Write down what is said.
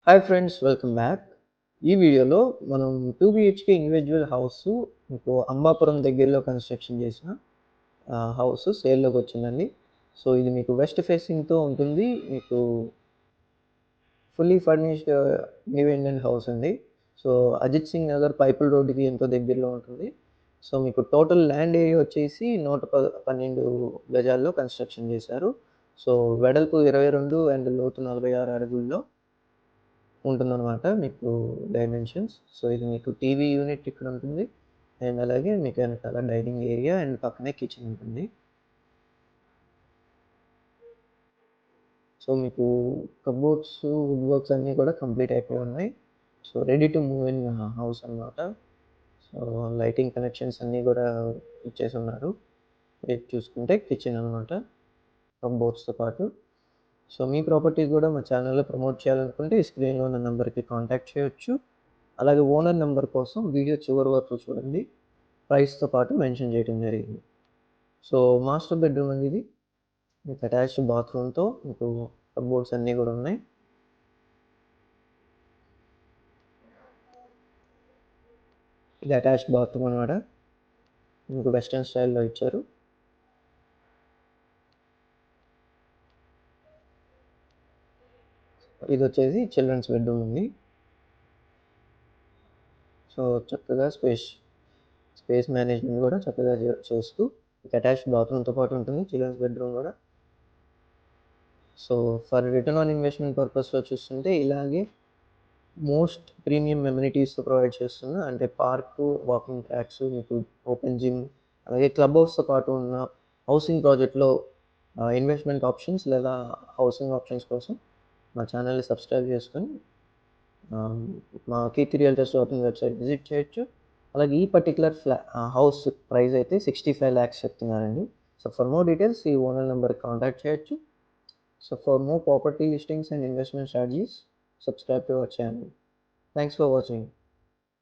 Hi friends, welcome back. ఈ వీడియోలో మనం 2 బీహెచ్‌కే ఇండివిడ్యువల్ హౌసు మీకు అంబాపురం దగ్గరలో కన్‌స్ట్రక్షన్ చేసిన హౌసు సేల్‌లోకొచ్చిందండి. సో, ఇది మీకు వెస్ట్ ఫేసింగ్‌తో ఉంటుంది. మీకు ఫుల్లీ ఫర్నిష్డ్ ఇండిపెండెంట్ హౌస్ అండి. సో, అజిత్ సింగ్ నగర్ పైపుల్ రోడ్డుకి ఎంతో దగ్గరలో ఉంటుంది. సో, మీకు టోటల్ ల్యాండ్ ఏరియా వచ్చేసి 112 గజాల్లో కన్‌స్ట్రక్షన్ చేశారు. సో, వెడల్పు 22 అండ్ లోతు 46 అడుగుల్లో ఉంటుందన్నమాట మీకు డైమెన్షన్స్. సో, ఇది మీకు టీవీ యూనిట్ ఇక్కడ ఉంటుంది. అండ్ అలాగే మీకు వెనకాల డైనింగ్ ఏరియా అండ్ పక్కనే కిచెన్ ఉంటుంది. సో, మీకు కబోర్డ్స్, వుడ్ వర్క్స్ అన్నీ కూడా కంప్లీట్ అయిపోయి ఉన్నాయి. So, ready to move in house అన్నమాట. సో, లైటింగ్ కనెక్షన్స్ అన్నీ కూడా ఇచ్చేసున్నారు. ఇది చూసుకుంటే కిచెన్ అన్నమాట కబోర్డ్స్‌తో పాటు. సో, మీ ప్రాపర్టీస్ కూడా మా ఛానల్‌లో ప్రమోట్ చేయాలనుకుంటే ఈ స్క్రీన్‌లో ఉన్న నంబర్‌కి కాంటాక్ట్ చేయొచ్చు. అలాగే ఓనర్ నంబర్ కోసం వీడియో చివరి వరకు చూడండి. ప్రైస్‌తో పాటు మెన్షన్ చేయడం జరిగింది. సో, మాస్టర్ బెడ్‌రూమ్ అండి ఇది. మీకు అటాచ్డ్ బాత్రూమ్‌తో మీకు కప్‌బోర్డ్స్ అన్నీ గూడా ఉన్నాయి. ఇది అటాచ్డ్ బాత్రూమ్ అనమాట. మీకు వెస్టర్న్ స్టైల్‌లో ఇచ్చారు. ఇదొచ్చేసి చిల్డ్రన్స్ బెడ్‌రూమ్ ఉంది. సో, చక్కగా స్పేస్ మేనేజ్‌మెంట్ గూడా చక్కగా చేస్తూ మీకు అటాచ్డ్ బాత్రూమ్‌తో పాటు ఉంటుంది చిల్డ్రన్స్ బెడ్‌రూమ్ గూడా. So, for return on investment పర్పస్‌లో చూస్తుంటే ఇలాగే మోస్ట్ ప్రీమియం అమెనిటీస్‌తో ప్రొవైడ్ చేస్తున్న అంటే పార్కు, వాకింగ్ ట్రాక్స్, మీకు ఓపెన్ జిమ్, అలాగే క్లబ్ హౌస్‌తో పాటు ఉన్న హౌసింగ్ ప్రాజెక్ట్‌లో ఇన్వెస్ట్‌మెంట్ ఆప్షన్స్ లేదా హౌసింగ్ ఆప్షన్స్ కోసం మా ఛానల్‌ని సబ్స్క్రైబ్ చేసుకొని ఆహ్, మా Keerthi realtors dot in website visit చేయొచ్చు. అలాగే ఈ పర్టిక్యులర్ హౌస్ ప్రైస్ అయితే 65 లాక్స్ చెప్తున్నారండి. సో, ఫర్ మోర్ డీటెయిల్స్ ఈ ఓనర్ నంబర్‌కి కాంటాక్ట్ చేయొచ్చు. So, for more property listings and investment strategies, subscribe to our channel. Thanks for watching.